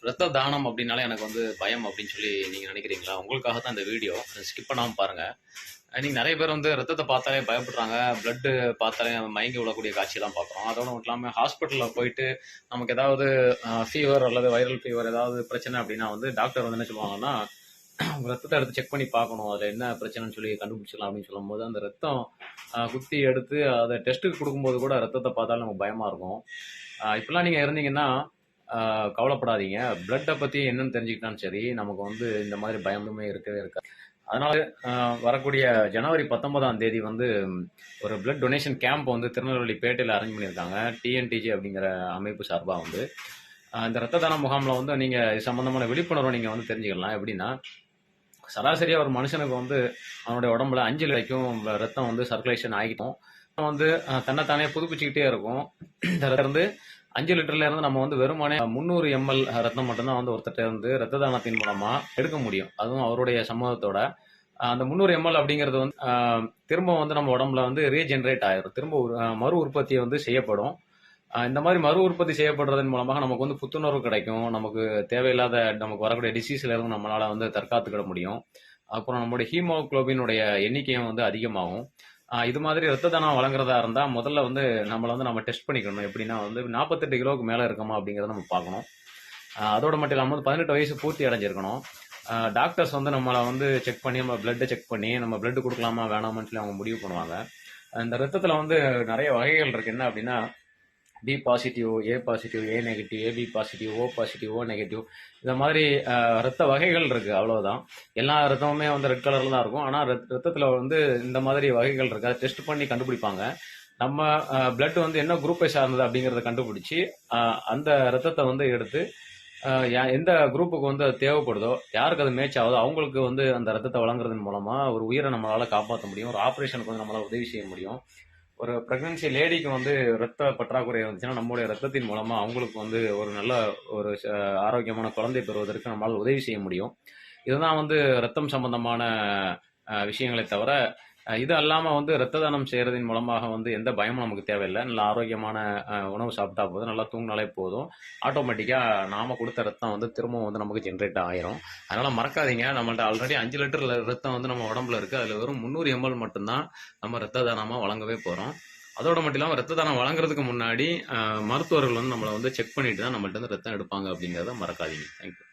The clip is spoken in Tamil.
ரத்த தானம் அப்படின்னாலே எனக்கு வந்து பயம் அப்படின்னு சொல்லி நீங்கள் நினைக்கிறீங்களா? உங்களுக்காக தான் இந்த வீடியோ. ஸ்கிப் பண்ணாமல் பாருங்கள். நீங்கள் நிறைய பேர் வந்து ரத்தத்தை பார்த்தாலே பயப்படுறாங்க. பிளட்டு பார்த்தாலே மயங்கி விழக்கூடிய காட்சியெல்லாம் பார்க்குறோம். அதோட மட்டும் இல்லாமல் ஹாஸ்பிட்டலில் போயிட்டு நமக்கு ஏதாவது ஃபீவர் அல்லது வைரல் ஃபீவர் ஏதாவது பிரச்சனை அப்படின்னா வந்து டாக்டர் வந்து என்ன சொல்லுவாங்கன்னா, ரத்தத்தை எடுத்து செக் பண்ணி பார்க்கணும், அதில் என்ன பிரச்சனைன்னு சொல்லி கண்டுபிடிச்சிடலாம் அப்படின்னு சொல்லும்போது, அந்த ரத்தம் குத்தி எடுத்து அதை டெஸ்ட்டுக்கு கொடுக்கும்போது கூட ரத்தத்தை பார்த்தாலும் நமக்கு பயமாக இருக்கும். இப்படிலாம் நீங்கள் இருந்தீங்கன்னா கவலைப்படாதீங்க. பிளட்டை பற்றி என்னன்னு தெரிஞ்சுக்கிட்டாலும் சரி, நமக்கு வந்து இந்த மாதிரி பயமுமே இருக்கவே இருக்காது. அதனால வரக்கூடிய ஜனவரி 19ஆம் தேதி வந்து ஒரு பிளட் டொனேஷன் கேம்ப் வந்து திருநெல்வேலி பேட்டையில் அரேஞ்ச் பண்ணியிருக்காங்க. டிஎன்டிஜி அப்படிங்கிற அமைப்பு சார்பாக வந்து இந்த ரத்த தான முகாமில் வந்து நீங்கள் இது சம்மந்தமான விழிப்புணர்வை நீங்கள் வந்து தெரிஞ்சுக்கலாம். எப்படின்னா, சராசரியாக ஒரு மனுஷனுக்கு வந்து அவனுடைய உடம்புல 5 வரைக்கும் ரத்தம் வந்து சர்க்குலேஷன் ஆகிட்டோம். வந்து தன்னைத்தானே புதுப்பிச்சுக்கிட்டே இருக்கும். இருந்து 5 லிட்டர்ல இருந்து நம்ம வந்து வெறுமனே 300 ml ரத்தம் மட்டும்தான் வந்து ஒருத்தட்ட இருந்து ரத்த தானத்தின் மூலமா எடுக்க முடியும். அதுவும் அவருடைய சம்மதத்தோட. அந்த 300 ml அப்படிங்கிறது வந்து திரும்ப வந்து நம்ம உடம்புல வந்து ரீஜெனரேட் ஆயிரும். திரும்ப மறு உற்பத்தி வந்து செய்யப்படும். இந்த மாதிரி மறு உற்பத்தி செய்யப்படுறதன் மூலமாக நமக்கு வந்து புத்துணர்வு கிடைக்கும். நமக்கு தேவையில்லாத நமக்கு வரக்கூடிய டிசீஸ்ல இருந்து நம்மளால வந்து தற்காத்துக்கிட முடியும். அப்புறம் நம்மளுடைய ஹீமோகுளோபினுடைய எண்ணிக்கையும் வந்து அதிகமாகும். இது மாதிரி ரத்த தானம் வழங்குறதா இருந்தா முதல்ல வந்து நம்மளை வந்து நம்ம டெஸ்ட் பண்ணிக்கணும். எப்படின்னா வந்து 48 கிலோவுக்கு மேல இருக்கமா அப்படிங்கறத நம்ம பார்க்கணும். அதோட மட்டும் இல்லாமல் 18 வயசு பூர்த்தி அடைஞ்சிருக்கணும். டாக்டர்ஸ் வந்து நம்மளை வந்து செக் பண்ணி நம்ம பிளட்டை செக் பண்ணி நம்ம பிளட் கொடுக்கலாமா வேணாமான்னு சொல்லி அவங்க முடிவு பண்ணுவாங்க. இந்த ரத்தத்துல வந்து நிறைய வகைகள் இருக்கு. என்ன அப்படின்னா, B positive, A positive, A negative, AB positive, O positive, O negative, இந்த மாதிரி ரத்த வகைகள் இருக்கு. அவ்வளவுதான். எல்லா ரத்தமுமே வந்து ரெட் கலர்ல தான் இருக்கும். ஆனா ரத்தத்துல வந்து இந்த மாதிரி வகைகள் இருக்கு. அதை டெஸ்ட் பண்ணி கண்டுபிடிப்பாங்க. நம்ம பிளட் வந்து என்ன குரூப்பை சார்ந்தது அப்படிங்கறத கண்டுபிடிச்சு அந்த ரத்தத்தை வந்து எடுத்து எந்த குரூப்புக்கு வந்து அது தேவைப்படுதோ, யாருக்கு அது மேட்ச் ஆகுதோ அவங்களுக்கு வந்து அந்த ரத்தத்தை வழங்குறதன் மூலமா ஒரு உயிரை நம்மளால காப்பாற்ற முடியும். ஒரு ஆபரேஷனுக்கு வந்து நம்மளால உதவி செய்ய முடியும். ஒரு பிரெக்னன்சி லேடிக்கு வந்து ரத்த பற்றாக்குறை இருந்துச்சுன்னா நம்முடைய ரத்தத்தின் மூலமா அவங்களுக்கு வந்து ஒரு நல்ல ஒரு ஆரோக்கியமான குழந்தை பெறுவதற்கு நம்மளால உதவி செய்ய முடியும். இதுதான் வந்து ரத்தம் சம்பந்தமான விஷயங்களை தவிர, இது அல்லாம வந்து ரத்த தானம் செய்யறதின் மூலமாக வந்து எந்த பயமும் நமக்கு தேவையில்லை. நல்ல ஆரோக்கியமான உணவு சாப்பிட்டா போதும், நல்லா தூங்கினாலே போதும். ஆட்டோமேட்டிக்கா நாம கொடுத்த ரத்தம் வந்து திரும்பவும் வந்து நமக்கு ஜென்ரேட் ஆயிரும். அதனால மறக்காதீங்க, நம்மள்ட்ட ஆல்ரெடி 5 லிட்டர் ரத்தம் வந்து நம்ம உடம்புல இருக்கு. அதுல வெறும் 300 ml மட்டும்தான் நம்ம ரத்த தானமா வழங்கவே போறோம். அதோட மட்டும் இல்லாம ரத்த தானம் வழங்குறதுக்கு முன்னாடி மருத்துவர்கள் வந்து நம்மளை வந்து செக் பண்ணிட்டு தான் நம்மள்ட்ட இருந்து ரத்தம் எடுப்பாங்க அப்படிங்கிறத மறக்காதீங்க. தேங்க்யூ.